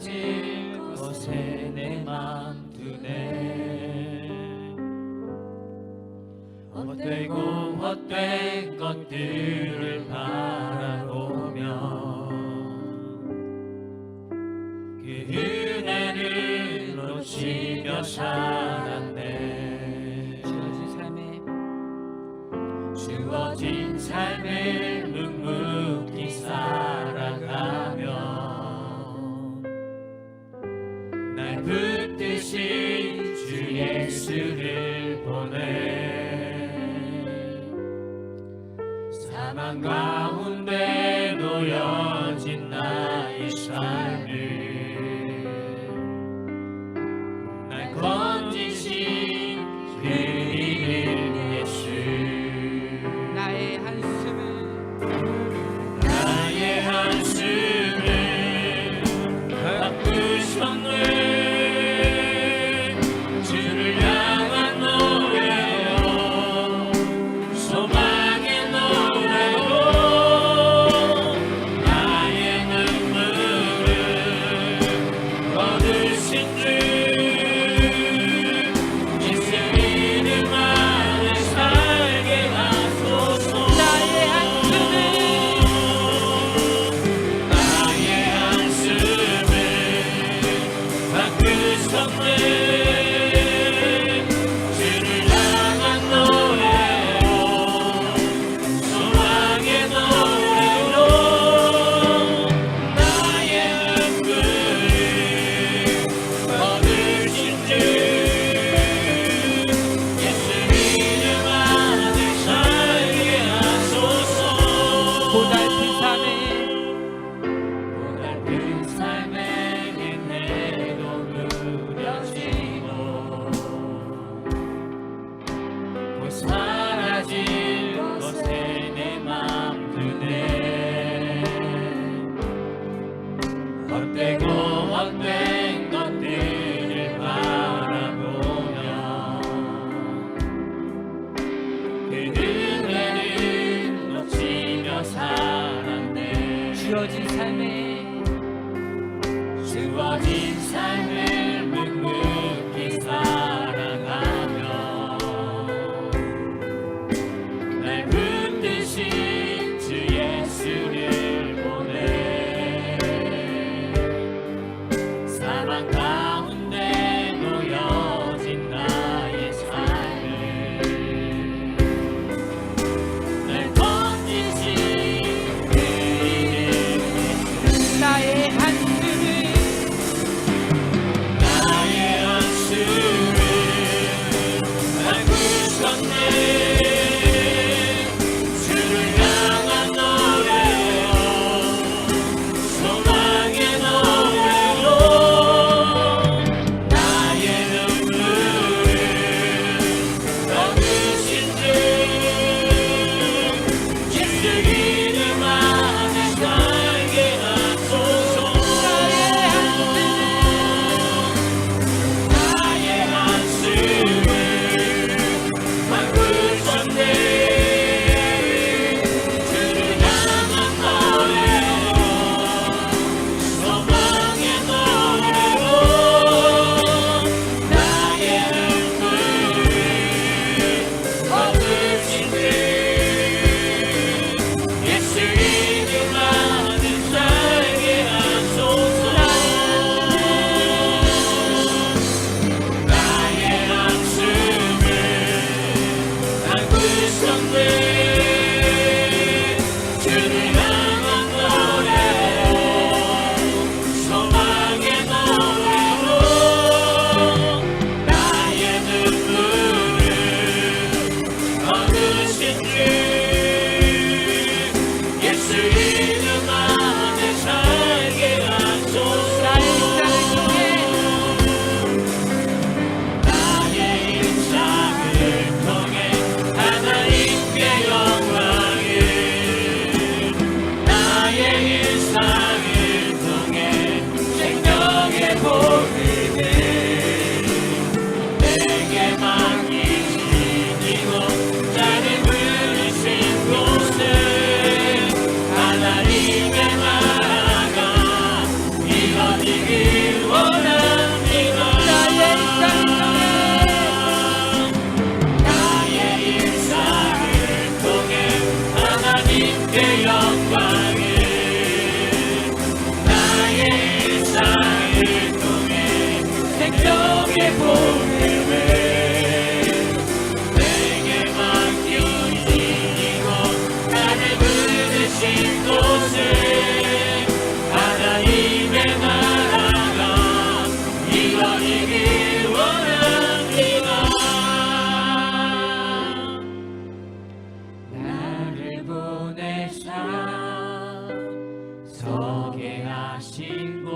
사라질 것에 내 맘 두네. 헛되고 헛된 것들을 바라보며 그 은혜를 놓치며 살았네. 주어진 삶을 묵묵히 살아가며 날 붙드신 주 예수를 보내. 사망 가운데 놓여진 나의 삶을 날 건지신 그 이름 예수. 나의 한숨을 바꾸셨네. 주를 향한 노래요, 소망의 노래요. 나의 눈물을 거두신 주 예수 이름 안에 살게 하소서. 나의 한숨을 바꾸셨네. 주를 향한 노래요, 소망의 노래요. 나의 눈물을 거두신 주 예수 이름 안에 살게 하소서. 고달픈 삶에 은혜도 누려지고 곧 사라질 것에 내 맘 두네. 헛되고 헛된 것들을 바라보며 그 은혜를 놓치며 살았네. 주어진 삶을 묵묵히 살아가며 날 붙드신 주 예수를 보내. 사망 가운데 놓여진 나의 삶을 날 건지신 그 이름 예수. 나의 한숨을 영광을 나의 일상을 통해 생명의 복음을 내게 맡기니 이곳 나를 부르신 곳에 하나님의 나라가 이루어지길 원합니다. 나를 보내사 서게 하신 곳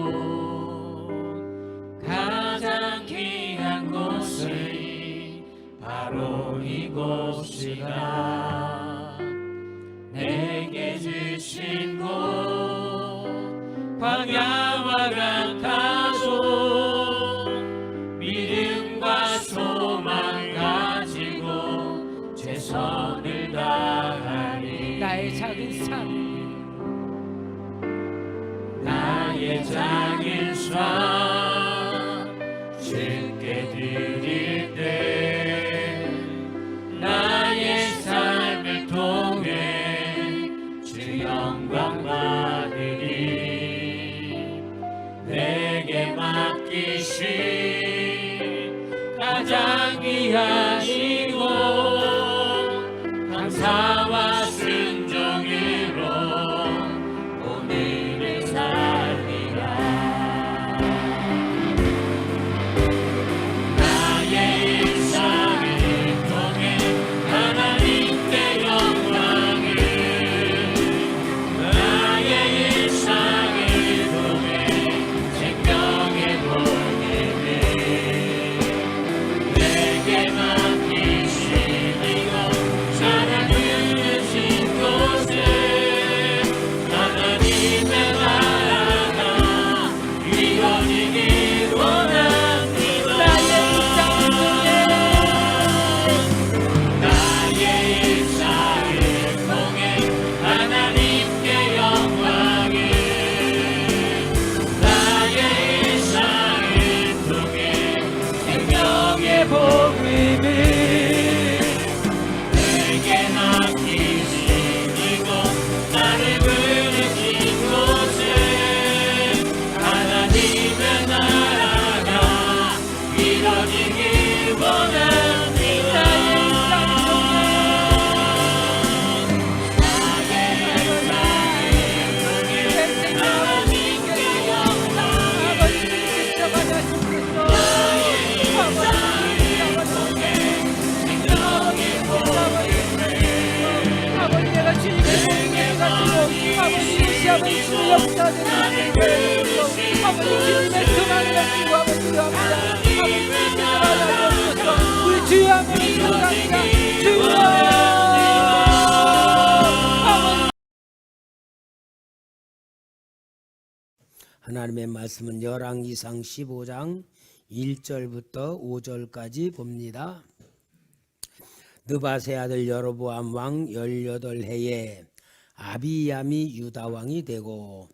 가장 귀한 곳이 바로 이곳이다. 내게 주신 곳 광야와 같아도 믿음과 소망 가지고 최선을 다하리. 나의 작은 삶, 나의 작은 삶 주께 드릴 때 나의 삶을 통해 주 영광 받으리. 내게 맡기신 가장 귀하시고 감사와 순종으로 오늘을 살리라. 나의 일상을 통해 하나님께 영광을 나의 일상을 통해 생명의 복음을 내게 맡기신 이곳 사랑 부르신 곳에 하나님의 나라가 이루어지길 원합니다. 나의 일상을 통해 하나님께 영광을 나의 일상을 통해 생명의 복음을 내게 맡기신 이곳 나를 부르신 곳에 하나님의 나라가 이루어지길 원합니다. 나의 일상을 통해 하나님께 영광을 아버지 내가 주님의 복음을 가지고 아버지 이 시합을 주의 역사되는 아버지 주님의 평안을 가지고 아버지 기도합니다. 아버지 주님께서 말하옵소서. 우리 주여 하면 기도합니다. 주여 아버지. 하나님의 말씀은 열왕기상 15장 1절부터 5절까지 봅니다. 느바세 아들 여로보암 왕 18해에 아비야미 유다 왕이 되고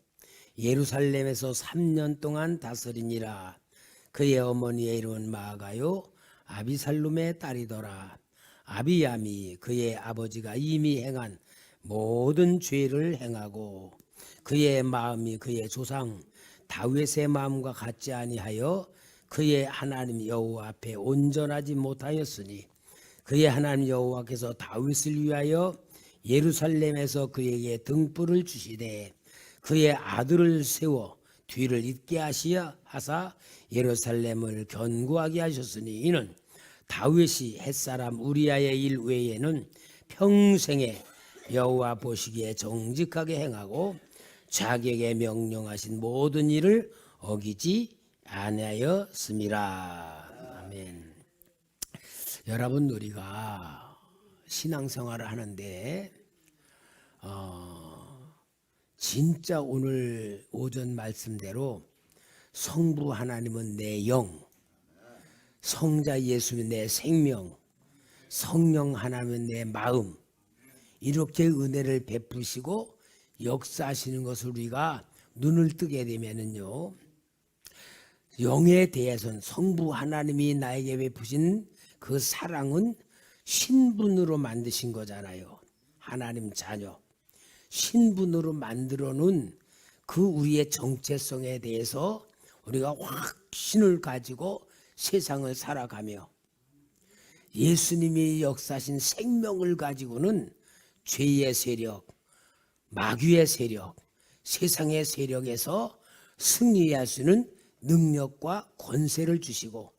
예루살렘에서 3년 동안 다스리니라. 그의 어머니의 이름은 마아가요 아비살룸의 딸이더라. 아비야미 그의 아버지가 이미 행한 모든 죄를 행하고 그의 마음이 그의 조상 다윗의 마음과 같지 아니하여 그의 하나님 여호와 앞에 온전하지 못하였으니 그의 하나님 여호와께서 다윗을 위하여 예루살렘에서 그에게 등불을 주시되 그의 아들을 세워 뒤를 잇게 하사 예루살렘을 견고하게 하셨으니 이는 다윗이 햇사람 우리아의 일 외에는 평생에 여호와 보시기에 정직하게 행하고 자기에게 명령하신 모든 일을 어기지 아니하였음이라. 아멘. 여러분, 우리가 신앙생활을 하는데 진짜 오늘 오전 말씀대로 성부 하나님은 내 영, 성자 예수는 내 생명, 성령 하나님은 내 마음, 이렇게 은혜를 베푸시고 역사하시는 것을 우리가 눈을 뜨게 되면은요, 영에 대해서는 성부 하나님이 나에게 베푸신 그 사랑은 신분으로 만드신 거잖아요. 하나님 자녀. 신분으로 만들어 놓은 그 우리의 정체성에 대해서 우리가 확신을 가지고 세상을 살아가며 예수님이 역사하신 생명을 가지고는 죄의 세력, 마귀의 세력, 세상의 세력에서 승리할 수 있는 능력과 권세를 주시고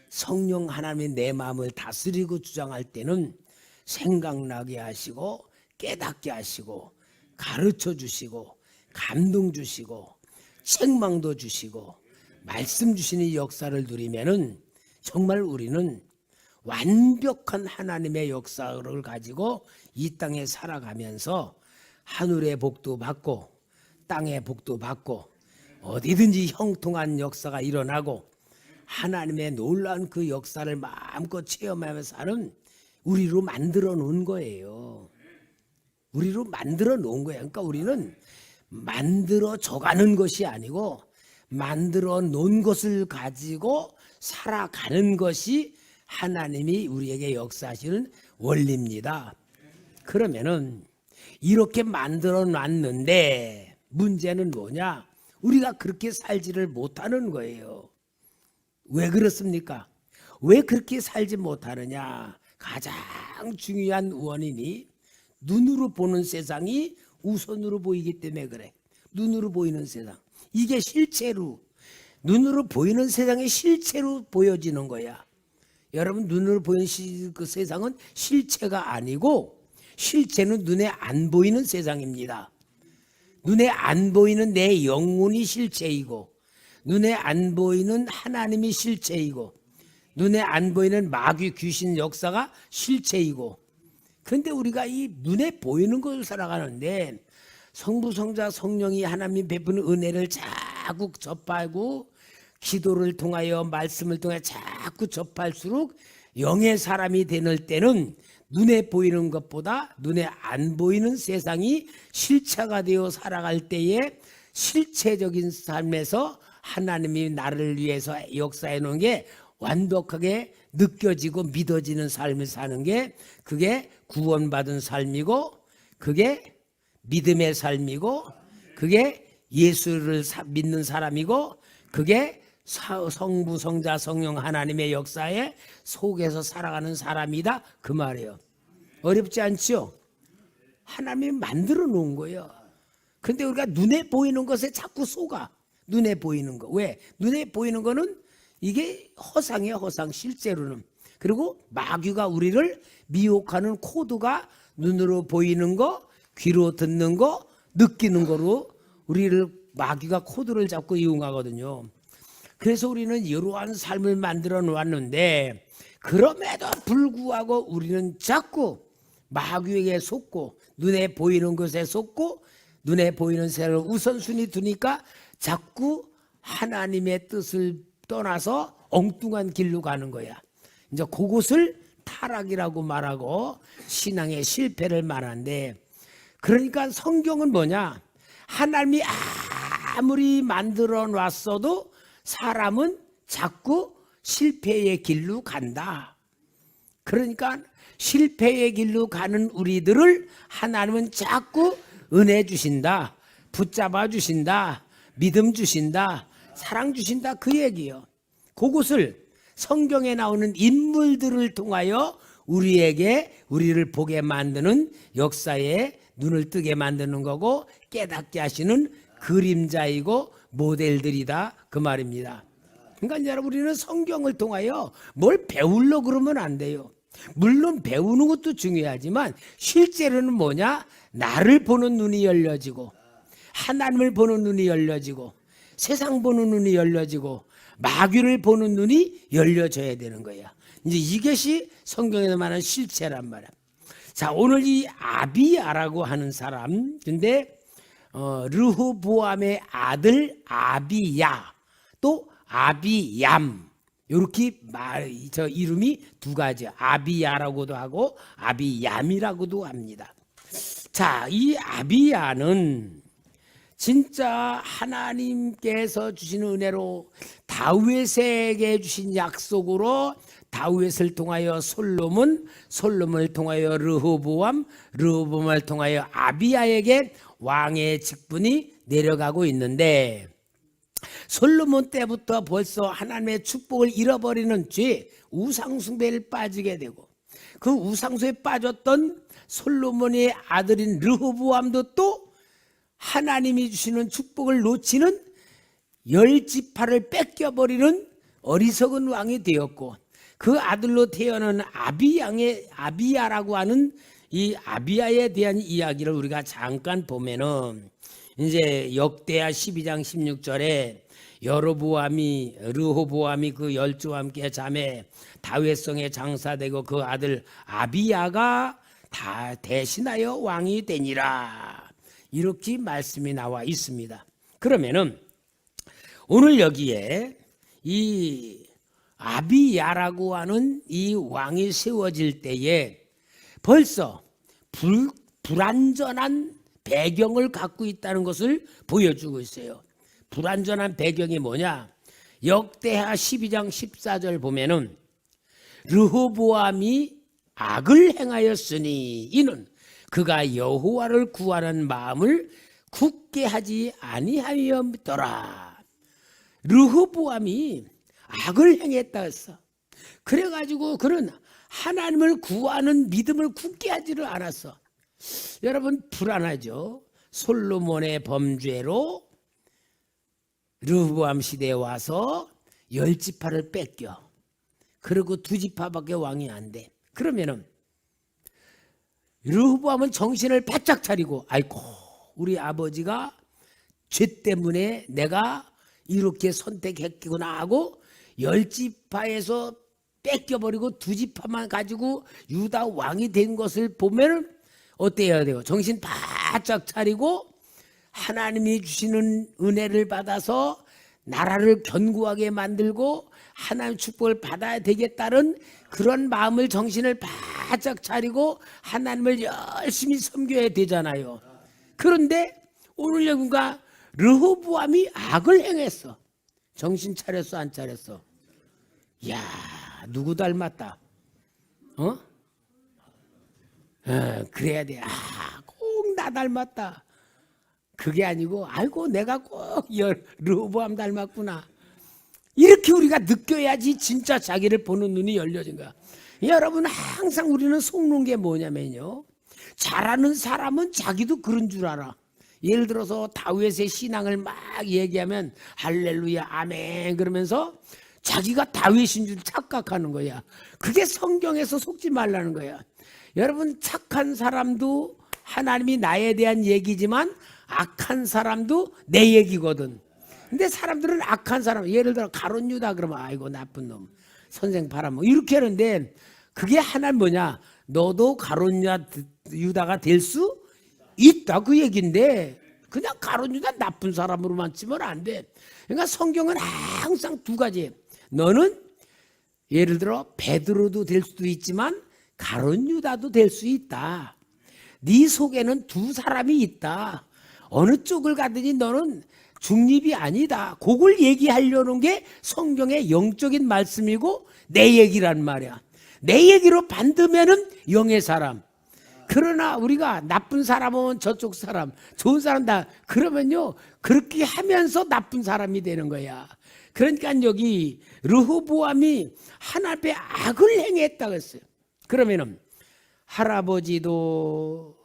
성령 하나님이 내 마음을 다스리고 주장할 때는 생각나게 하시고 깨닫게 하시고 가르쳐 주시고 감동 주시고 책망도 주시고 말씀 주시는 역사를 누리면은 정말 우리는 완벽한 하나님의 역사를 가지고 이 땅에 살아가면서 하늘의 복도 받고 땅의 복도 받고 어디든지 형통한 역사가 일어나고 하나님의 놀라운 그 역사를 마음껏 체험하면서 사는 우리로 만들어 놓은 거예요. 우리로 만들어 놓은 거예요. 그러니까 우리는 만들어 져가는 것이 아니고 만들어 놓은 것을 가지고 살아가는 것이 하나님이 우리에게 역사하시는 원리입니다. 그러면은 이렇게 만들어 놨는데 문제는 뭐냐? 우리가 그렇게 살지를 못하는 거예요. 왜 그렇습니까? 왜 그렇게 살지 못하느냐? 가장 중요한 원인이 눈으로 보는 세상이 우선으로 보이기 때문에 그래. 눈으로 보이는 세상. 이게 실체로 눈으로 보이는 세상이 실체로 보여지는 거야. 여러분 눈으로 보이는 그 세상은 실체가 아니고 실체는 눈에 안 보이는 세상입니다. 눈에 안 보이는 내 영혼이 실체이고 눈에 안 보이는 하나님이 실체이고 눈에 안 보이는 마귀 귀신 역사가 실체이고 그런데 우리가 이 눈에 보이는 것을 살아가는데 성부 성자 성령이 하나님 베푸는 은혜를 자꾸 접하고 기도를 통하여 말씀을 통해 자꾸 접할수록 영의 사람이 되는 때는 눈에 보이는 것보다 눈에 안 보이는 세상이 실체가 되어 살아갈 때에 실체적인 삶에서 하나님이 나를 위해서 역사해 놓은 게 완벽하게 느껴지고 믿어지는 삶을 사는 게 그게 구원받은 삶이고 그게 믿음의 삶이고 그게 예수를 믿는 사람이고 그게 성부 성자 성령 하나님의 역사에 속에서 살아가는 사람이다 그 말이에요. 어렵지 않죠? 하나님이 만들어 놓은 거예요. 근데 우리가 눈에 보이는 것에 자꾸 속아. 눈에 보이는 거. 왜? 눈에 보이는 거는 이게 허상이에요. 허상 실제로는. 그리고 마귀가 우리를 미혹하는 코드가 눈으로 보이는 거, 귀로 듣는 거, 느끼는 거로 우리를 마귀가 코드를 잡고 이용하거든요. 그래서 우리는 이러한 삶을 만들어 놓았는데 그럼에도 불구하고 우리는 자꾸 마귀에게 속고 눈에 보이는 것에 속고 눈에 보이는 세상을 우선순위 두니까 자꾸 하나님의 뜻을 떠나서 엉뚱한 길로 가는 거야. 이제 그것을 타락이라고 말하고 신앙의 실패를 말하는데 그러니까 성경은 뭐냐? 하나님이 아무리 만들어 놨어도 사람은 자꾸 실패의 길로 간다. 그러니까 실패의 길로 가는 우리들을 하나님은 자꾸 은혜 주신다. 붙잡아 주신다. 믿음 주신다. 사랑 주신다. 그 얘기예요. 그것을 성경에 나오는 인물들을 통하여 우리를 보게 만드는 역사에 눈을 뜨게 만드는 거고 깨닫게 하시는 그림자이고 모델들이다 그 말입니다. 그러니까 여러분 우리는 성경을 통하여 뭘 배우려고 그러면 안 돼요. 물론 배우는 것도 중요하지만 실제로는 뭐냐? 나를 보는 눈이 열려지고 하나님을 보는 눈이 열려지고 세상 보는 눈이 열려지고 마귀를 보는 눈이 열려져야 되는 거야. 이제 이것이 성경에서 말하는 실체란 말이야. 자, 오늘 이 아비야라고 하는 사람, 근데 르호보암의 아들 아비야, 또 아비얌, 이렇게 저 이름이 두 가지, 아비야라고도 하고 아비얌이라고도 합니다. 자, 이 아비야는 진짜 하나님께서 주신 은혜로 다윗에게 주신 약속으로 다윗을 통하여 솔로몬, 솔로몬을 통하여 르호보암, 르호보암을 통하여 아비야에게 왕의 직분이 내려가고 있는데, 솔로몬 때부터 벌써 하나님의 축복을 잃어버리는 죄, 우상숭배를 빠지게 되고, 그 우상숭배에 빠졌던 솔로몬의 아들인 르호보암도 또 하나님이 주시는 축복을 놓치는 10지파를 뺏겨버리는 어리석은 왕이 되었고, 그 아들로 태어난 아비야라고 하는 이 아비야에 대한 이야기를 우리가 잠깐 보면은, 이제 역대하 12장 16절에 르호보암이 그 열조와 함께 잠에 다윗성에 장사되고 그 아들 아비야가 다 대신하여 왕이 되니라, 이렇게 말씀이 나와 있습니다. 그러면은 오늘 여기에 이 아비야라고 하는 이 왕이 세워질 때에 벌써 불완전한 배경을 갖고 있다는 것을 보여주고 있어요. 불완전한 배경이 뭐냐? 역대하 12장 14절 보면은 르호보암이 악을 행하였으니 이는 그가 여호와를 구하는 마음을 굳게 하지 아니하였더라. 르호보암이 악을 행했다 했어. 그래가지고 그는 하나님을 구하는 믿음을 굳게 하지를 않았어. 여러분 불안하죠? 솔로몬의 범죄로 르호보암 시대에 와서 10지파를 뺏겨. 그리고 2지파밖에 왕이 안 돼. 그러면은 르호보암은 정신을 바짝 차리고, 아이고 우리 아버지가 죄 때문에 내가 이렇게 선택했구나 하고 10지파에서 뺏겨버리고 2지파만 가지고 유다 왕이 된 것을 보면 어때야 돼요? 정신 바짝 차리고 하나님이 주시는 은혜를 받아서 나라를 견고하게 만들고 하나님의 축복을 받아야 되겠다는 그런 마음을, 정신을 바짝 차리고 하나님을 열심히 섬겨야 되잖아요. 그런데 오늘 여기가 르호보암이 악을 행했어. 정신 차렸어, 안 차렸어? 야, 누구 닮았다? 그래야 돼. 꼭 나 닮았다. 그게 아니고, 아이고 내가 꼭 르호보암 닮았구나. 이렇게 우리가 느껴야지 진짜 자기를 보는 눈이 열려진 거야. 여러분 항상 우리는 속는 게 뭐냐면요, 잘하는 사람은 자기도 그런 줄 알아. 예를 들어서 다윗의 신앙을 막 얘기하면 할렐루야 아멘 그러면서 자기가 다윗인 줄 착각하는 거야. 그게 성경에서 속지 말라는 거야. 여러분 착한 사람도 하나님이 나에 대한 얘기지만 악한 사람도 내 얘기거든. 근데 사람들은 악한 사람, 예를 들어 가룟 유다 그러면 아이고 나쁜 놈, 선생 바라뭐 이렇게 하는데, 그게 하나는 뭐냐? 너도 가룟 유다가 될 수 있다 그 얘기인데, 그냥 가룟 유다 나쁜 사람으로만 치면 안 돼. 그러니까 성경은 항상 두 가지. 너는 예를 들어 베드로도 될 수도 있지만 가룟 유다도 될 수 있다. 네 속에는 두 사람이 있다. 어느 쪽을 가든지 너는 중립이 아니다. 그걸 얘기하려는 게 성경의 영적인 말씀이고 내 얘기란 말이야. 내 얘기로 반드면은 영의 사람. 그러나 우리가 나쁜 사람은 저쪽 사람, 좋은 사람 다 그러면요, 그렇게 하면서 나쁜 사람이 되는 거야. 그러니까 여기 르호보암이 하나님 앞에 악을 행했다고 했어요. 그러면은 할아버지도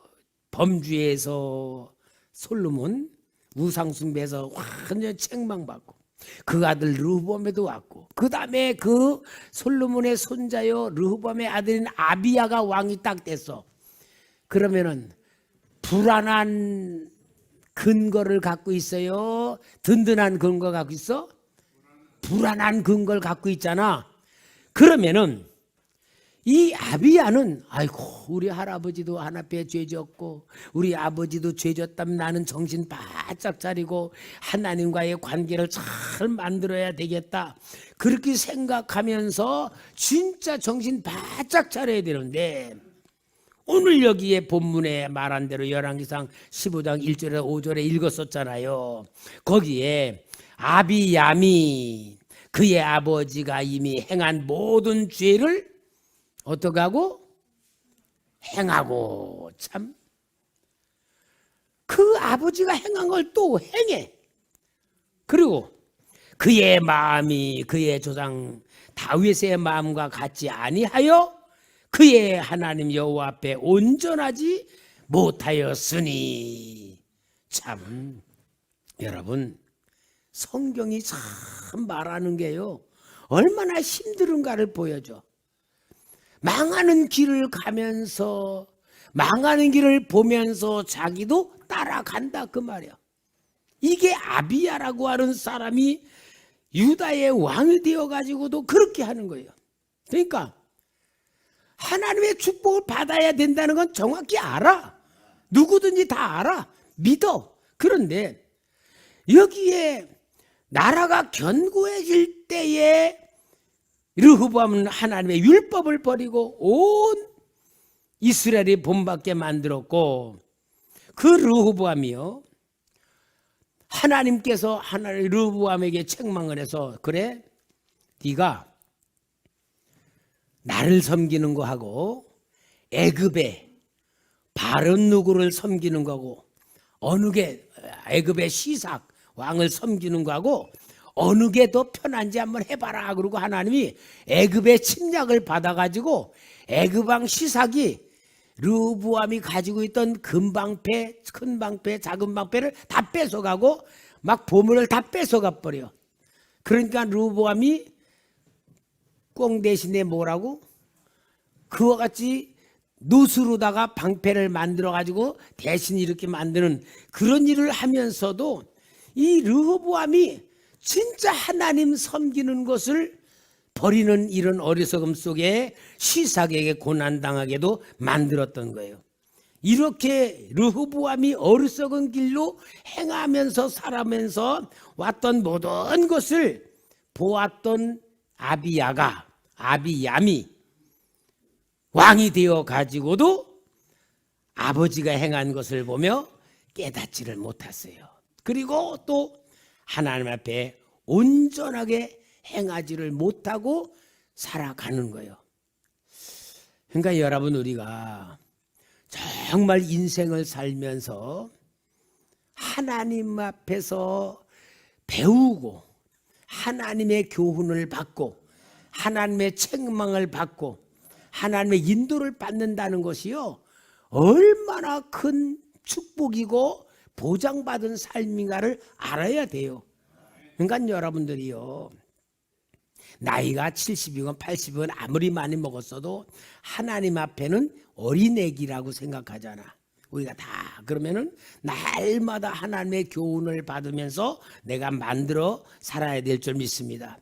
범죄에서 솔로몬 우상숭배에서 완전 책망받고, 그 아들 르호보암에도 왔고, 그 다음에 그 솔로몬의 손자요 르호보암의 아들인 아비야가 왕이 딱 됐어. 그러면은 불안한 근거를 갖고 있어요? 든든한 근거 갖고 있어? 불안한 근거를 갖고 있잖아. 그러면은 이 아비야는 아이고 우리 할아버지도 하나님께 죄졌고 우리 아버지도 죄졌다면 나는 정신 바짝 차리고 하나님과의 관계를 잘 만들어야 되겠다, 그렇게 생각하면서 진짜 정신 바짝 차려야 되는데, 오늘 여기에 본문에 말한 대로 열왕기상 15장 1절에 5절에 읽었었잖아요. 거기에 아비야미 그의 아버지가 이미 행한 모든 죄를 어떻게 하고? 행하고. 참, 그 아버지가 행한 걸 또 행해. 그리고 그의 마음이 그의 조상 다윗의 마음과 같지 아니하여 그의 하나님 여호와 앞에 온전하지 못하였으니. 참, 여러분, 성경이 참 말하는 게요 얼마나 힘든가를 보여줘. 망하는 길을 가면서, 망하는 길을 보면서 자기도 따라간다 그 말이야. 이게 아비야라고 하는 사람이 유다의 왕이 되어가지고도 그렇게 하는 거예요. 그러니까 하나님의 축복을 받아야 된다는 건 정확히 알아. 누구든지 다 알아. 믿어. 그런데 여기에 나라가 견고해질 때에 르호보암은 하나님의 율법을 버리고 온 이스라엘이 본받게 만들었고, 그 르호보암이요 하나님께서 하나님 르호보암에게 책망을 해서, 그래 네가 나를 섬기는 거하고 애굽의 바른 누구를 섬기는 거고 어느 게 애굽의 시삭 왕을 섬기는 거하고 어느 게 더 편한지 한번 해봐라. 그러고 하나님이 애굽의 침략을 받아가지고 애굽 왕 시삭이 르호보암이 가지고 있던 금방패, 큰 방패, 작은 방패를 다 뺏어가고 막 보물을 다 뺏어가 버려. 그러니까 르호보암이 꽁 대신에 뭐라고? 그와 같이 노수로다가 방패를 만들어 가지고 대신 이렇게 만드는 그런 일을 하면서도 이 르호보암이 진짜 하나님 섬기는 것을 버리는 이런 어리석음 속에 시삭에게 고난당하게도 만들었던 거예요. 이렇게 르호보암이 어리석은 길로 행하면서 살아면서 왔던 모든 것을 보았던 아비야미 왕이 되어 가지고도 아버지가 행한 것을 보며 깨닫지를 못했어요. 그리고 또 하나님 앞에 온전하게 행하지를 못하고 살아가는 거예요. 그러니까 여러분, 우리가 정말 인생을 살면서 하나님 앞에서 배우고 하나님의 교훈을 받고 하나님의 책망을 받고 하나님의 인도를 받는다는 것이요 얼마나 큰 축복이고 보장받은 삶인가를 알아야 돼요. 그러니까 여러분들이요 나이가 70이건 80이건 아무리 많이 먹었어도 하나님 앞에는 어린애기라고 생각하잖아. 우리가 다 그러면은 날마다 하나님의 교훈을 받으면서 내가 만들어 살아야 될 줄 믿습니다.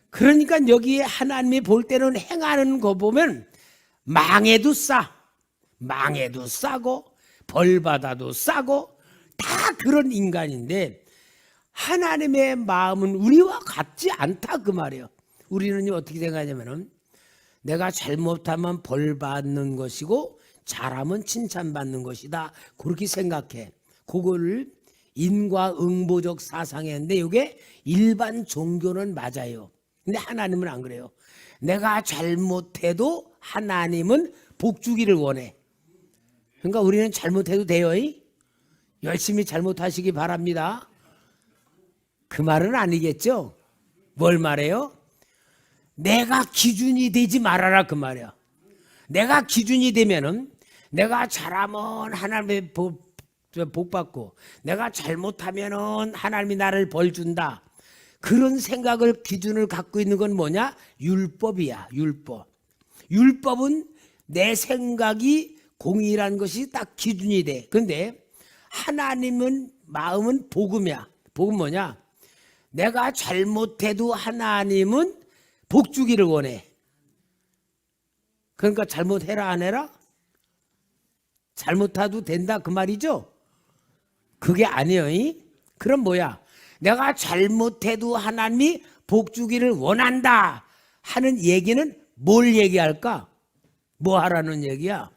그러니까 여기에 하나님이 볼 때는 행하는 거 보면 망해도 싸고 벌받아도 싸고 다 그런 인간인데 하나님의 마음은 우리와 같지 않다 그 말이에요. 우리는 어떻게 생각하냐면은 내가 잘못하면 벌받는 것이고 잘하면 칭찬받는 것이다 그렇게 생각해. 그거를 인과응보적 사상인데 이게 일반 종교는 맞아요. 근데 하나님은 안 그래요. 내가 잘못해도 하나님은 복 주기를 원해. 그러니까 우리는 잘못해도 돼요. 열심히 잘못하시기 바랍니다. 그 말은 아니겠죠? 뭘 말해요? 내가 기준이 되지 말아라 그 말이야. 내가 기준이 되면은 내가 잘하면 하나님의 복 받고 내가 잘못하면은 하나님이 나를 벌 준다. 그런 생각을 기준을 갖고 있는 건 뭐냐? 율법이야. 율법은 내 생각이 공의란 것이 딱 기준이 돼. 그런데 하나님은 마음은 복음이야. 복음 뭐냐? 내가 잘못해도 하나님은 복 주기를 원해. 그러니까 잘못해라 안 해라? 잘못해도 된다 그 말이죠? 그게 아니에요. 그럼 뭐야? 내가 잘못해도 하나님이 복 주기를 원한다 하는 얘기는 뭘 얘기할까? 뭐 하라는 얘기야?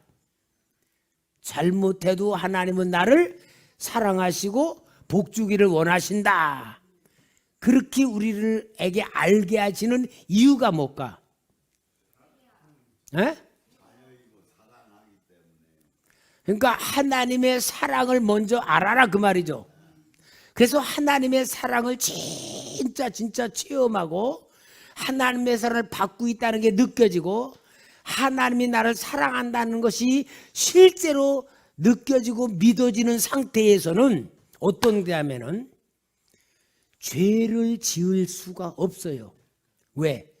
잘못해도 하나님은 나를 사랑하시고 복 주기를 원하신다. 그렇게 우리를에게 알게 하시는 이유가 뭘까? 에? 그러니까 하나님의 사랑을 먼저 알아라 그 말이죠. 그래서 하나님의 사랑을 진짜 체험하고 하나님의 사랑을 받고 있다는 게 느껴지고 하나님이 나를 사랑한다는 것이 실제로 느껴지고 믿어지는 상태에서는 어떤 게 하면은 죄를 지을 수가 없어요. 왜?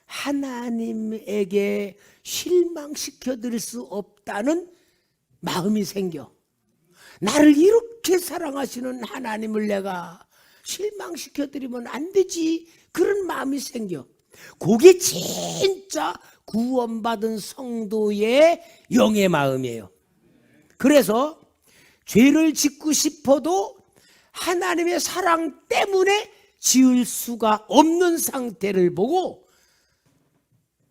하나님에게 실망시켜 드릴 수 없다는 마음이 생겨. 나를 이렇게 사랑하시는 하나님을 내가 실망시켜 드리면 안 되지. 그런 마음이 생겨. 그게 진짜 구원받은 성도의 영의 마음이에요. 그래서 죄를 짓고 싶어도 하나님의 사랑 때문에 지을 수가 없는 상태를 보고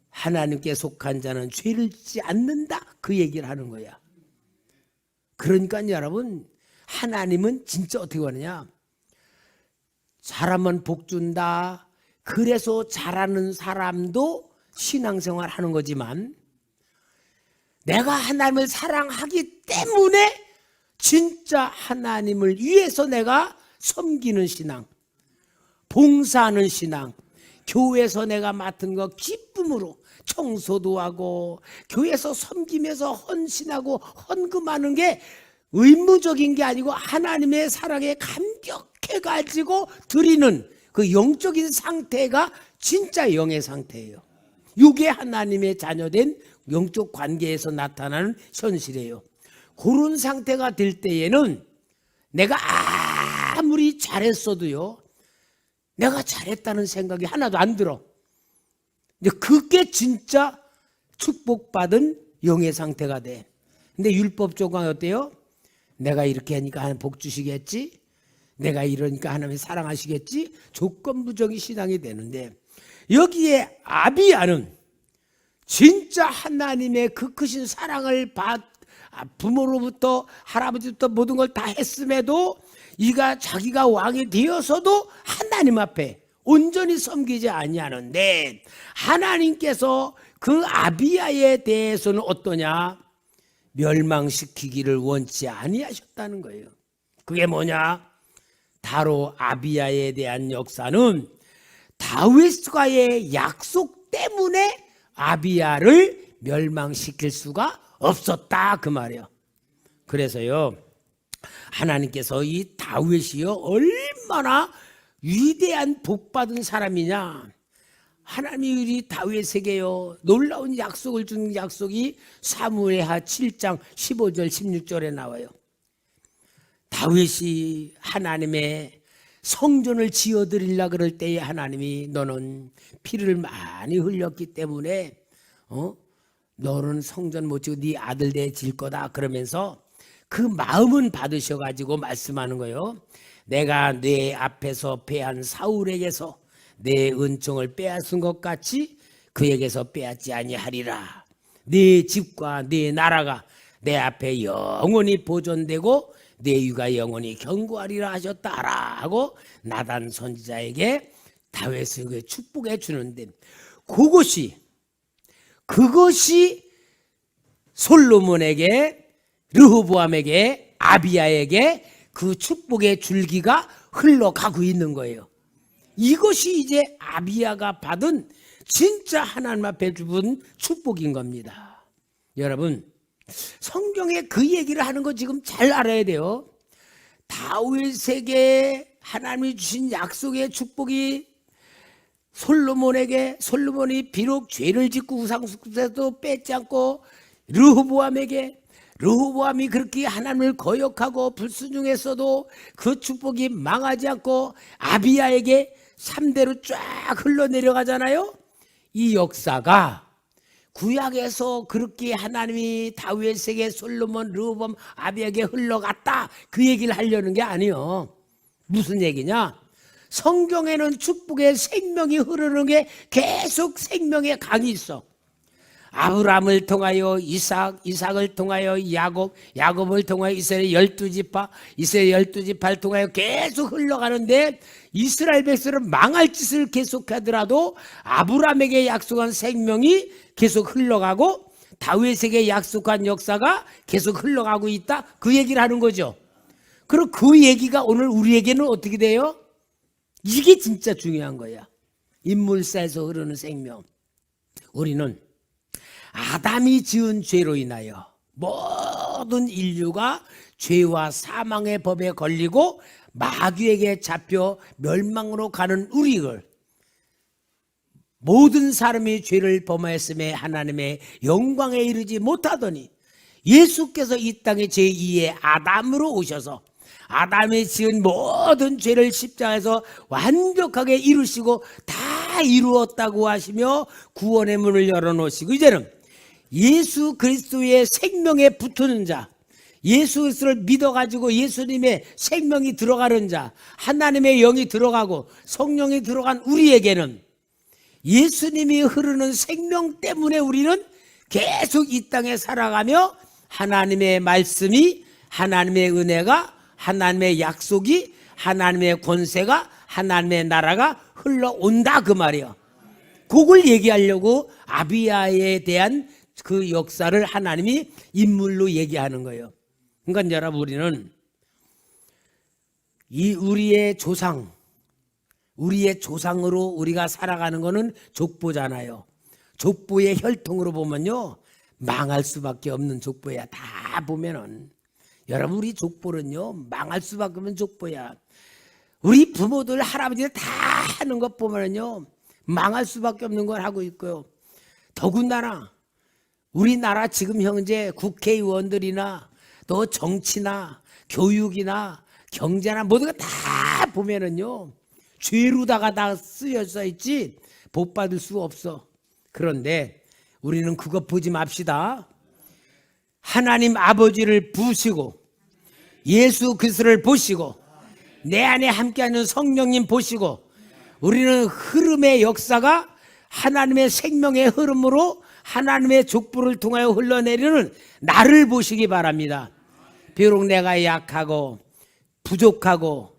하나님께 속한 자는 죄를 짓지 않는다 그 얘기를 하는 거야. 그러니까 여러분 하나님은 진짜 어떻게 하느냐, 잘하면 복 준다. 그래서 잘하는 사람도 신앙생활 하는 거지만 내가 하나님을 사랑하기 때문에 진짜 하나님을 위해서 내가 섬기는 신앙, 봉사하는 신앙, 교회에서 내가 맡은 거 기쁨으로 청소도 하고 교회에서 섬기면서 헌신하고 헌금하는 게 의무적인 게 아니고 하나님의 사랑에 감격해 가지고 드리는 그 영적인 상태가 진짜 영의 상태예요. 이게 하나님의 자녀된 영적 관계에서 나타나는 현실이에요. 그런 상태가 될 때에는 내가 아무리 잘했어도요, 내가 잘했다는 생각이 하나도 안 들어. 근데 그게 진짜 축복받은 영의 상태가 돼. 근데 율법 조항이 어때요? 내가 이렇게 하니까 하나님 복 주시겠지? 내가 이러니까 하나님이 사랑하시겠지? 조건부적인 신앙이 되는데 여기에 아비야는 진짜 하나님의 그 크신 사랑을 부모로부터 할아버지부터 모든 걸 다 했음에도 이가 자기가 왕이 되어서도 하나님 앞에 온전히 섬기지 아니하는데 하나님께서 그 아비야에 대해서는 어떠냐? 멸망시키기를 원치 아니하셨다는 거예요. 그게 뭐냐? 바로 아비야에 대한 역사는 다윗과의 약속 때문에 아비야를 멸망시킬 수가 없었다 그 말이에요. 그래서요 하나님께서 이 다윗이요 얼마나 위대한 복받은 사람이냐, 하나님이 우리 다윗에게요 놀라운 약속을 준 약속이 사무엘하 7장 15절 16절에 나와요. 다윗이 하나님의 성전을 지어드리려 그럴 때에 하나님이 너는 피를 많이 흘렸기 때문에 너는 성전 못 지고 네 아들 내 질 거다 그러면서 그 마음은 받으셔가지고 말씀하는 거예요. 내가 내 앞에서 패한 사울에게서 내 은총을 빼앗은 것 같이 그에게서 빼앗지 아니하리라. 네 집과 네 나라가 내 앞에 영원히 보존되고 내 유가 영원히 견고하리라 하셨다라 하고 나단 선지자에게 다윗에게 축복해 주는데 그것이 솔로몬에게, 르호보암에게, 아비야에게 그 축복의 줄기가 흘러가고 있는 거예요. 이것이 이제 아비야가 받은 진짜 하나님 앞에 주은 축복인 겁니다. 여러분 성경에 그 얘기를 하는 거 지금 잘 알아야 돼요. 다윗에게 하나님이 주신 약속의 축복이 솔로몬이 비록 죄를 짓고 우상숭배도 뺏지 않고 르호보암이 그렇게 하나님을 거역하고 불순종했어도 그 축복이 망하지 않고 아비야에게 3대로 쫙 흘러내려가잖아요. 이 역사가 구약에서 그렇게 하나님이 다윗에게 솔로몬, 르호보암, 아비야에게 흘러갔다 그 얘기를 하려는 게 아니에요. 무슨 얘기냐? 성경에는 축복의 생명이 흐르는 게 계속 생명의 강이 있어. 아브라함을 통하여 이삭, 이삭을 통하여 야곱, 야곱을 통하여 이스라엘 12지파, 이스라엘 12지파를 통하여 계속 흘러가는데 이스라엘 백성은 망할 짓을 계속하더라도 아브라함에게 약속한 생명이 계속 흘러가고 다윗에게 약속한 역사가 계속 흘러가고 있다. 그 얘기를 하는 거죠. 그리고 그 얘기가 오늘 우리에게는 어떻게 돼요? 이게 진짜 중요한 거야. 인물사에서 흐르는 생명. 우리는 아담이 지은 죄로 인하여 모든 인류가 죄와 사망의 법에 걸리고 마귀에게 잡혀 멸망으로 가는 우리를, 모든 사람이 죄를 범하였음에 하나님의 영광에 이르지 못하더니 예수께서 이 땅에 제2의 아담으로 오셔서 아담이 지은 모든 죄를 십자가에서 완벽하게 이루시고 다 이루었다고 하시며 구원의 문을 열어놓으시고, 이제는 예수 그리스도의 생명에 붙는 자, 예수 그리스도를 믿어가지고 예수님의 생명이 들어가는 자, 하나님의 영이 들어가고 성령이 들어간 우리에게는 예수님이 흐르는 생명 때문에 우리는 계속 이 땅에 살아가며 하나님의 말씀이, 하나님의 은혜가, 하나님의 약속이, 하나님의 권세가, 하나님의 나라가 흘러온다 그 말이에요. 그걸 얘기하려고 아비야에 대한 그 역사를 하나님이 인물로 얘기하는 거예요. 그러니까 여러분, 우리는 이 우리의 조상으로 우리가 살아가는 거는 족보잖아요. 족보의 혈통으로 보면요, 망할 수밖에 없는 족보야. 다 보면은 여러분, 우리 족보는요 망할 수밖에 없는 족보야. 우리 부모들, 할아버지들 다 하는 것 보면은요 망할 수밖에 없는 걸 하고 있고요. 더군다나 우리나라 지금 현재 국회의원들이나 또 정치나 교육이나 경제나 모든 거 다 보면은요 죄로다가 다 쓰여져 있지 복 받을 수 없어. 그런데 우리는 그것 보지 맙시다. 하나님 아버지를 보시고 예수 그리스도를 보시고 내 안에 함께하는 성령님 보시고, 우리는 흐름의 역사가 하나님의 생명의 흐름으로 하나님의 족보를 통하여 흘러내리는 나를 보시기 바랍니다. 비록 내가 약하고 부족하고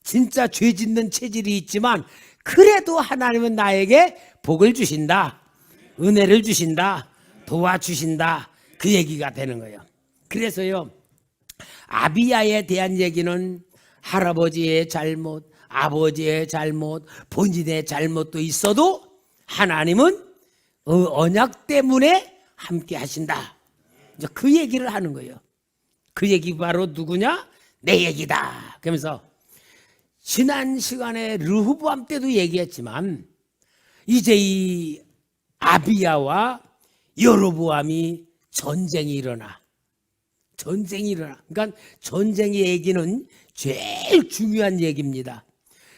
진짜 죄 짓는 체질이 있지만 그래도 하나님은 나에게 복을 주신다, 은혜를 주신다, 도와주신다, 그 얘기가 되는 거예요. 그래서요, 아비야에 대한 얘기는 할아버지의 잘못, 아버지의 잘못, 본인의 잘못도 있어도 하나님은 언약 때문에 함께 하신다. 이제 그 얘기를 하는 거예요. 그 얘기 바로 누구냐? 내 얘기다. 그러면서 지난 시간에 르호보암 때도 얘기했지만 이제 이 아비야와 여로보암이 전쟁이 일어나. 그러니까 전쟁의 얘기는 제일 중요한 얘기입니다.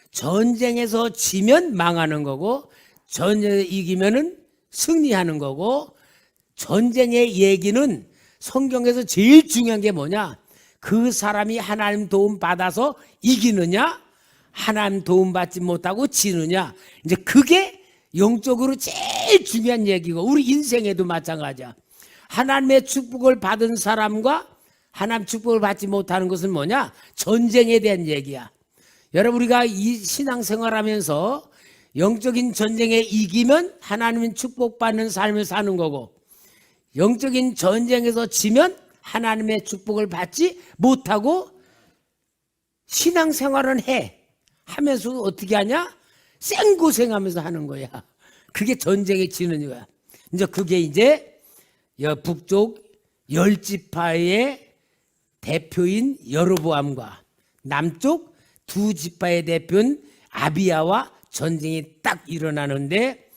전쟁에서 지면 망하는 거고 전쟁에 이기면은 승리하는 거고, 전쟁의 얘기는 성경에서 제일 중요한 게 뭐냐? 그 사람이 하나님 도움 받아서 이기느냐, 하나님 도움 받지 못하고 지느냐. 이제 그게 영적으로 제일 중요한 얘기고, 우리 인생에도 마찬가지야. 하나님의 축복을 받은 사람과 하나님 축복을 받지 못하는 것은 뭐냐? 전쟁에 대한 얘기야. 여러분, 우리가 이 신앙생활하면서 영적인 전쟁에 이기면 하나님은 축복받는 삶을 사는 거고, 영적인 전쟁에서 지면 하나님의 축복을 받지 못하고 신앙생활은 하면서 어떻게 하냐? 생고생하면서 하는 거야. 그게 전쟁에 지는 거야. 이제 그게 이제 북쪽 10지파의 대표인 여로보암과 남쪽 2지파의 대표인 아비야와 전쟁이 딱 일어나는데,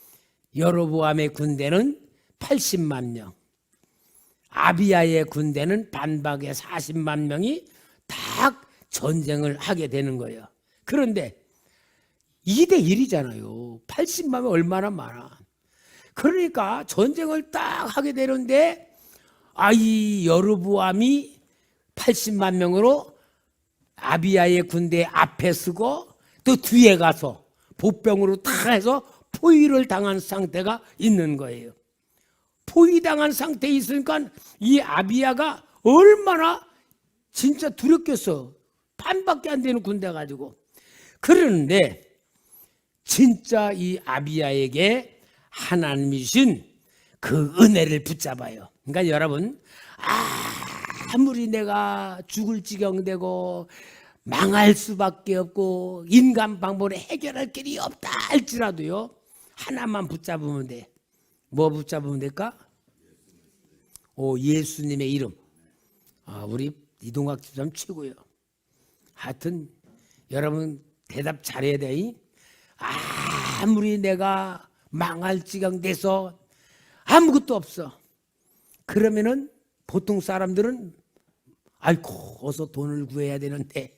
여로보암의 군대는 80만 명, 아비야의 군대는 반박의 40만 명이 딱 전쟁을 하게 되는 거예요. 그런데 2대 1이잖아요. 80만 명 얼마나 많아. 그러니까 전쟁을 딱 하게 되는데, 이 여로보암이 80만 명으로 아비야의 군대 앞에 서고 또 뒤에 가서 보병으로 다 해서 포위를 당한 상태가 있는 거예요. 포위당한 상태에 있으니까 이 아비야가 얼마나 진짜 두렵겠어. 반밖에 안 되는 군대 가지고. 그러는데 진짜 이 아비야에게 하나님이신 그 은혜를 붙잡아요. 그러니까 여러분, 아무리 내가 죽을 지경 되고 망할 수밖에 없고 인간 방법으로 해결할 길이 없다 할지라도요, 하나만 붙잡으면 돼. 뭐 붙잡으면 될까? 예수님의 이름. 우리 이동학 집사님 최고예요. 하여튼 여러분 대답 잘해야 돼. 아무리 내가 망할 지경 돼서 아무것도 없어. 그러면은 보통 사람들은 아이고 어서 돈을 구해야 되는데,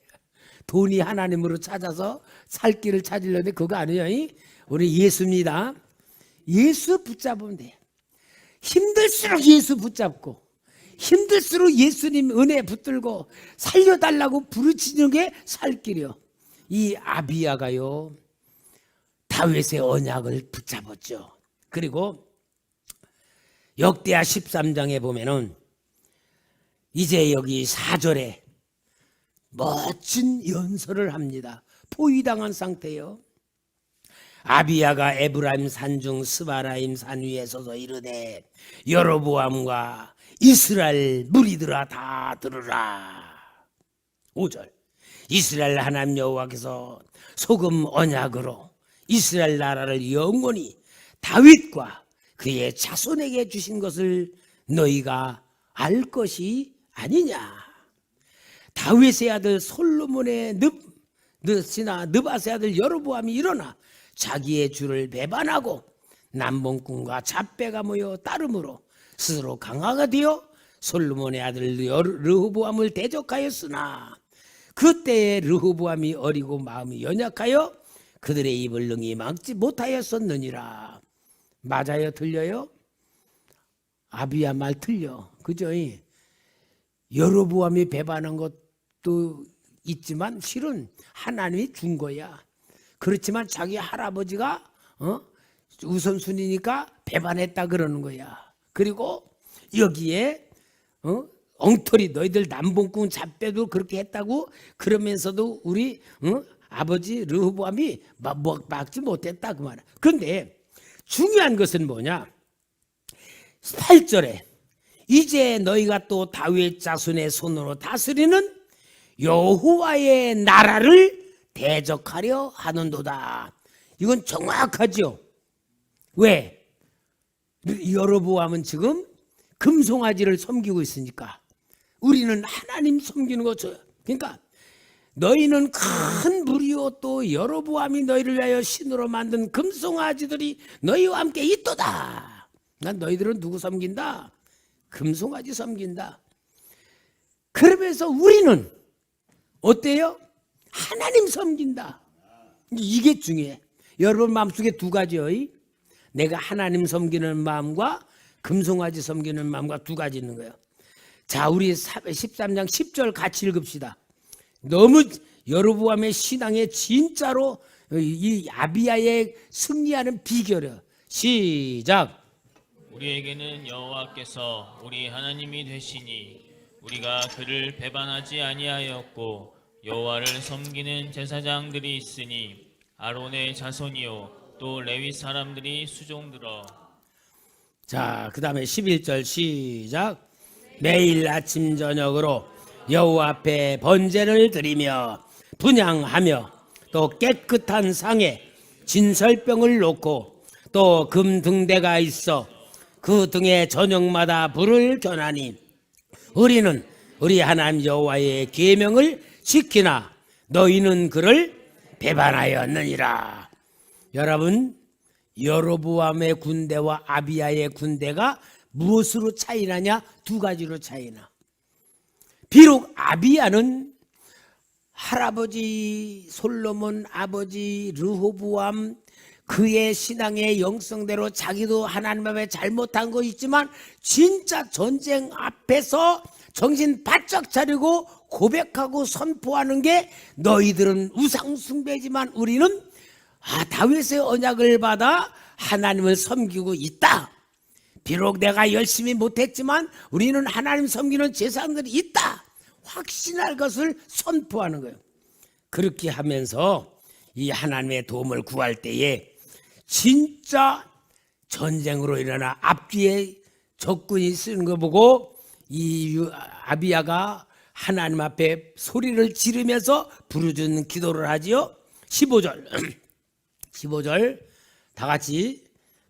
돈이 하나님으로 찾아서 살 길을 찾으려는데 그거 아니에요. 우리 예수입니다. 예수 붙잡으면 돼. 힘들수록 예수 붙잡고 힘들수록 예수님 은혜 붙들고 살려달라고 부르짖는 게 살 길이요. 이 아비야가요 다윗의 언약을 붙잡았죠. 그리고 역대하 13장에 보면은 이제 여기 4절에 멋진 연설을 합니다. 포위당한 상태요. 아비야가 에브라임 산중 스바라임 산 위에 서서 이르되 여로보암과 이스라엘 무리들아 다 들으라. 5절 이스라엘 하나님 여호와께서 소금 언약으로 이스라엘 나라를 영원히 다윗과 그의 자손에게 주신 것을 너희가 알 것이 아니냐. 다윗의 아들 솔로몬의 느바스의 아들 여로보암이 일어나 자기의 주를 배반하고 남봉꾼과 잡배가 모여 따름으로 스스로 강화가 되어 솔로몬의 아들 르호보암을 대적하였으나 그때에 르호보암이 어리고 마음이 연약하여 그들의 입을 능히 막지 못하였었느니라. 맞아요? 틀려요? 아비야 말 틀려. 그죠? 여로보암이 배반한 것도 있지만 실은 하나님이 준 거야. 그렇지만 자기 할아버지가 우선순위니까 배반했다 그러는 거야. 그리고 여기에 엉터리 너희들 남봉꾼 잡배도 그렇게 했다고 그러면서도 우리 아버지 르호보암이 막지 못했다 그 말이야. 그런데 중요한 것은 뭐냐? 8절에 이제 너희가 또 다윗 자손의 손으로 다스리는 여호와의 나라를 대적하려 하는도다. 이건 정확하죠. 왜? 여로보암은 지금 금송아지를 섬기고 있으니까 우리는 하나님 섬기는 거죠. 그러니까 너희는 큰 무리요 또 여로보암이 너희를 위하여 신으로 만든 금송아지들이 너희와 함께 있도다. 난 너희들은 누구 섬긴다? 금송아지 섬긴다. 그러면서 우리는 어때요? 하나님 섬긴다. 이게 중요해. 여러분 마음속에 두 가지요. 내가 하나님 섬기는 마음과 금송아지 섬기는 마음과 두 가지 있는 거예요. 자, 우리 13장 10절 같이 읽읍시다. 너무 여로보암의 신앙에 진짜로 이 아비야의 승리하는 비결이에요. 시작. 우리에게는 여호와께서 우리 하나님이 되시니 우리가 그를 배반하지 아니하였고 여호와를 섬기는 제사장들이 있으니 아론의 자손이요 또 레위 사람들이 수종들어. 자, 그 다음에 11절 시작. 매일 아침 저녁으로 여호와 앞에 번제를 드리며 분향하며 또 깨끗한 상에 진설병을 놓고 또 금등대가 있어 그 등에 저녁마다 불을 겨나니 우리는 우리 하나님 여호와의 계명을 지키나 너희는 그를 배반하였느니라. 여러분, 여로보암의 군대와 아비야의 군대가 무엇으로 차이나냐? 두 가지로 차이나. 비록 아비야는 할아버지 솔로몬, 아버지 르호보암 그의 신앙의 영성대로 자기도 하나님 앞에 잘못한 거 있지만 진짜 전쟁 앞에서 정신 바짝 차리고 고백하고 선포하는 게 너희들은 우상 숭배지만 우리는 다윗의 언약을 받아 하나님을 섬기고 있다. 비록 내가 열심히 못했지만 우리는 하나님 섬기는 제사장들이 있다 확신할 것을 선포하는 거예요. 그렇게 하면서 이 하나님의 도움을 구할 때에 진짜 전쟁으로 일어나 앞뒤에 적군이 쓰는 거 보고 이 아비야가 하나님 앞에 소리를 지르면서 부르짖는 기도를 하지요. 15절 15절 다 같이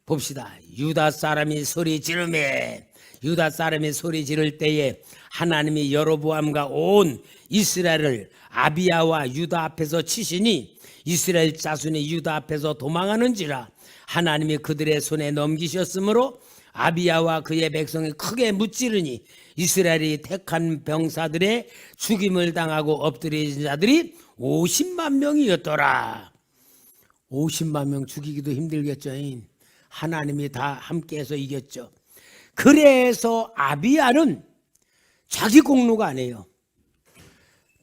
봅시다. 유다 사람이 소리 지르매 유다 사람이 소리 지를 때에 하나님이 여로보암과 온 이스라엘을 아비야와 유다 앞에서 치시니 이스라엘 자손이 유다 앞에서 도망하는지라 하나님이 그들의 손에 넘기셨으므로 아비야와 그의 백성이 크게 무찌르니 이스라엘이 택한 병사들의 죽임을 당하고 엎드린 자들이 50만 명이었더라. 50만 명 죽이기도 힘들겠죠. 하나님이 다 함께해서 이겼죠. 그래서 아비야는 자기 공로가 아니에요.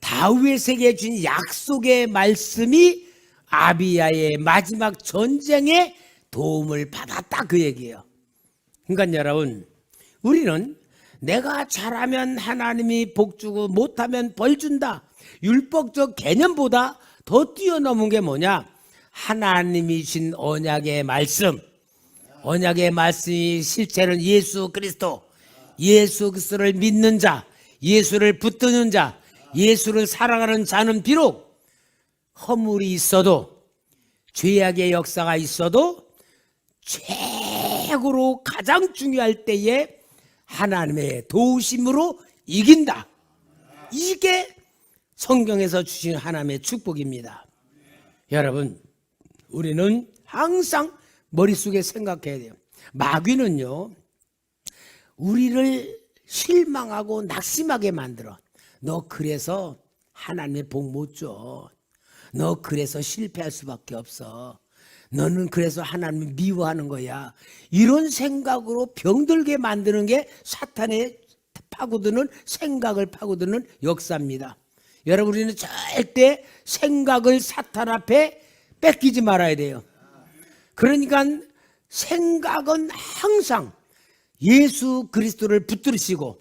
다윗에게 준 약속의 말씀이 아비야의 마지막 전쟁에 도움을 받았다 그 얘기예요. 그러니까 여러분 우리는 내가 잘하면 하나님이 복 주고 못하면 벌 준다 율법적 개념보다 더 뛰어넘은 게 뭐냐 하나님이 신 언약의 말씀 언약의 말씀이 실체는 예수 그리스도 예수 그리스도를 믿는 자 예수를 붙드는 자 예수를 사랑하는 자는 비록 허물이 있어도 죄악의 역사가 있어도 최고로 가장 중요할 때에 하나님의 도우심으로 이긴다. 이게 성경에서 주신 하나님의 축복입니다. 여러분 우리는 항상 머릿속에 생각해야 돼요. 마귀는요 우리를 실망하고 낙심하게 만들어. 너 그래서 하나님의 복 못 줘. 너 그래서 실패할 수밖에 없어. 너는 그래서 하나님을 미워하는 거야. 이런 생각으로 병들게 만드는 게 사탄의 파고드는 생각을 파고드는 역사입니다. 여러분 우리는 절대 생각을 사탄 앞에 뺏기지 말아야 돼요. 그러니까 생각은 항상 예수 그리스도를 붙들으시고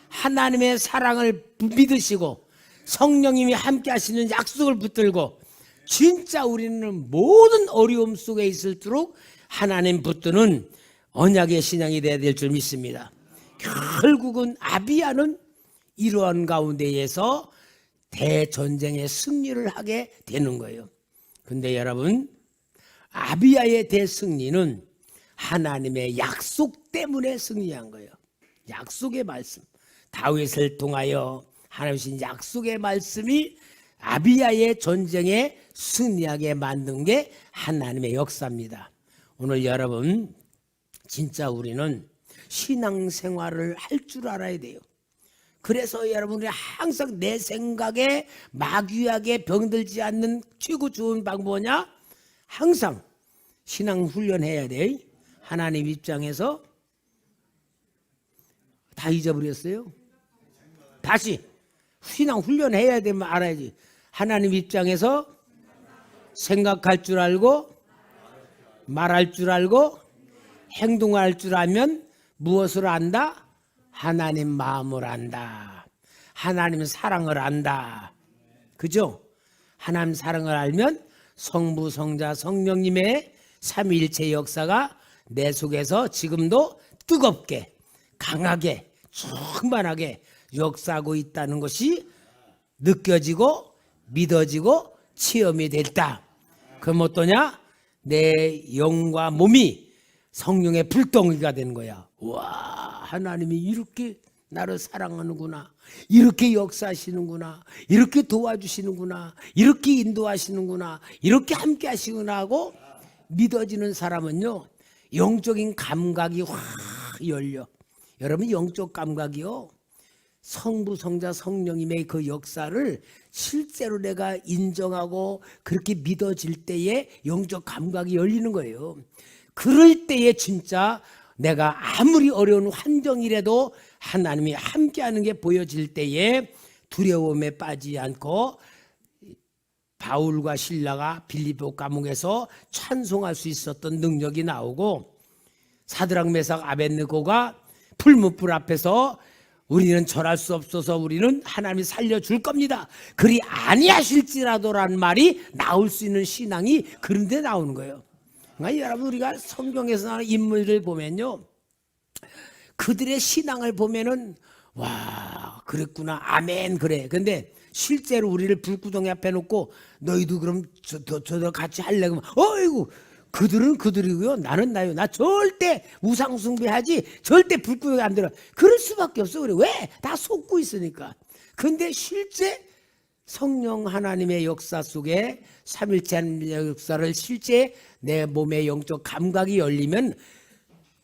하나님의 사랑을 믿으시고 성령님이 함께 하시는 약속을 붙들고 진짜 우리는 모든 어려움 속에 있을수록 하나님 붙드는 언약의 신앙이 되어야 될 줄 믿습니다. 결국은 아비야는 이러한 가운데에서 대전쟁의 승리를 하게 되는 거예요. 근데 여러분 아비야의 대승리는 하나님의 약속 때문에 승리한 거예요. 약속의 말씀 다윗을 통하여 하나님의 약속의 말씀이 아비야의 전쟁에 승리하게 만든 게 하나님의 역사입니다. 오늘 여러분 진짜 우리는 신앙생활을 할 줄 알아야 돼요. 그래서 여러분이 항상 내 생각에 마귀하게 병들지 않는 최고 좋은 방법이냐? 항상 신앙 훈련해야 돼. 하나님 입장에서 다 잊어버렸어요. 다시 신앙 훈련해야 되면 알아야지. 하나님 입장에서 생각할 줄 알고 말할 줄 알고 행동할 줄 알면 무엇을 안다? 하나님 마음을 안다. 하나님 사랑을 안다. 그죠? 하나님 사랑을 알면 성부, 성자, 성령님의 삼위일체 역사가 내 속에서 지금도 뜨겁게 강하게 충만하게 역사하고 있다는 것이 느껴지고 믿어지고 체험이 됐다. 그럼 어떠냐? 내 영과 몸이 성령의 불덩이가 되는 거야. 와, 하나님이 이렇게 나를 사랑하는구나. 이렇게 역사하시는구나. 이렇게 도와주시는구나. 이렇게 인도하시는구나. 이렇게 함께 하시구나 하고 믿어지는 사람은요. 영적인 감각이 확 열려. 여러분 영적 감각이요. 성부, 성자, 성령님의 그 역사를 실제로 내가 인정하고 그렇게 믿어질 때에 영적 감각이 열리는 거예요. 그럴 때에 진짜 내가 아무리 어려운 환경이라도 하나님이 함께하는 게 보여질 때에 두려움에 빠지지 않고 바울과 실라가 빌립보 감옥에서 찬송할 수 있었던 능력이 나오고 사드락 메삭 아벳느고가 불문불 앞에서 우리는 절할 수 없어서 우리는 하나님이 살려줄 겁니다. 그리 아니하실지라도라는 말이 나올 수 있는 신앙이 그런데 나오는 거예요. 그러니까 여러분 우리가 성경에서 나오는 인물을 보면요, 그들의 신앙을 보면은 와 그랬구나 아멘 그래. 근데 실제로 우리를 불구덩이 앞에 놓고 너희도 그럼 저들 같이 할래 그러면 어이구 그들은 그들이고요 나는 나요. 나 절대 우상 숭배하지 절대 불구덩이 안 들어. 그럴 수밖에 없어. 그래 왜? 다 속고 있으니까. 근데 실제 성령 하나님의 역사 속에 삼일체 하나님의 역사를 실제 내 몸의 영적 감각이 열리면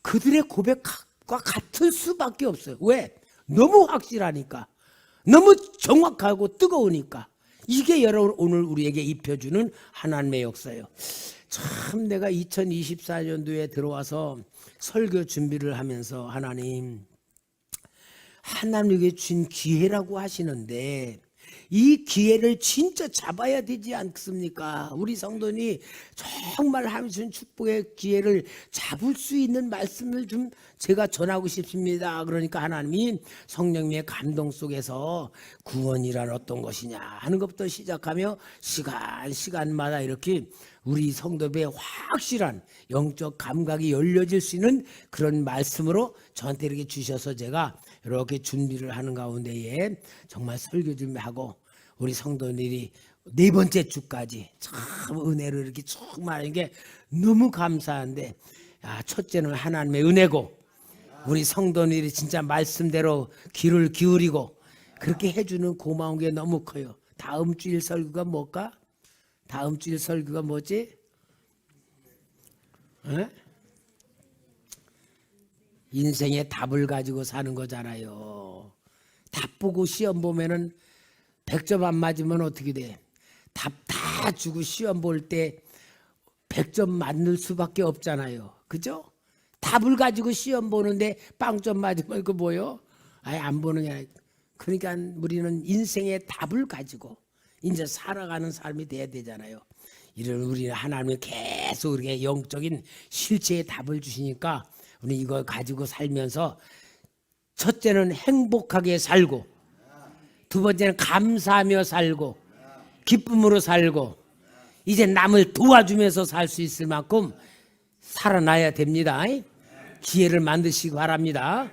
그들의 고백과 같을 수밖에 없어요. 왜? 너무 확실하니까. 너무 정확하고 뜨거우니까. 이게 여러분 오늘 우리에게 입혀주는 하나님의 역사예요. 참 내가 2024년도에 들어와서 설교 준비를 하면서 하나님에게 준 기회라고 하시는데 이 기회를 진짜 잡아야 되지 않습니까? 우리 성도니 정말 하나님 주신 축복의 기회를 잡을 수 있는 말씀을 좀 제가 전하고 싶습니다. 그러니까 하나님이 성령님의 감동 속에서 구원이란 어떤 것이냐 하는 것부터 시작하며 시간마다 이렇게 우리 성도의 확실한 영적 감각이 열려질 수 있는 그런 말씀으로 저한테 이렇게 주셔서 제가 이렇게 준비를 하는 가운데에 정말 설교 준비하고 우리 성도들이 네 번째 주까지 참 은혜로 이렇게 쭉 말하는 게 너무 감사한데 첫째는 하나님의 은혜고 우리 성도들이 진짜 말씀대로 귀를 기울이고 그렇게 해주는 고마운 게 너무 커요. 다음 주일 설교가 뭘까? 다음 주일 설교가 뭐지? 에? 인생의 답을 가지고 사는 거잖아요. 답 보고 시험 보면은 100점 안 맞으면 어떻게 돼? 답 다 주고 시험 볼 때 100점 맞을 수밖에 없잖아요. 그죠? 답을 가지고 시험 보는데 빵점 맞으면 그 뭐요? 아예 안 보느냐. 그러니까 우리는 인생의 답을 가지고 이제 살아가는 삶이 돼야 되잖아요. 이런 우리는 하나님이 계속 우리에게 영적인 실체의 답을 주시니까 우리 이걸 가지고 살면서 첫째는 행복하게 살고 두 번째는 감사하며 살고 기쁨으로 살고 이제 남을 도와주면서 살 수 있을 만큼 살아나야 됩니다. 기회를 만드시기 바랍니다.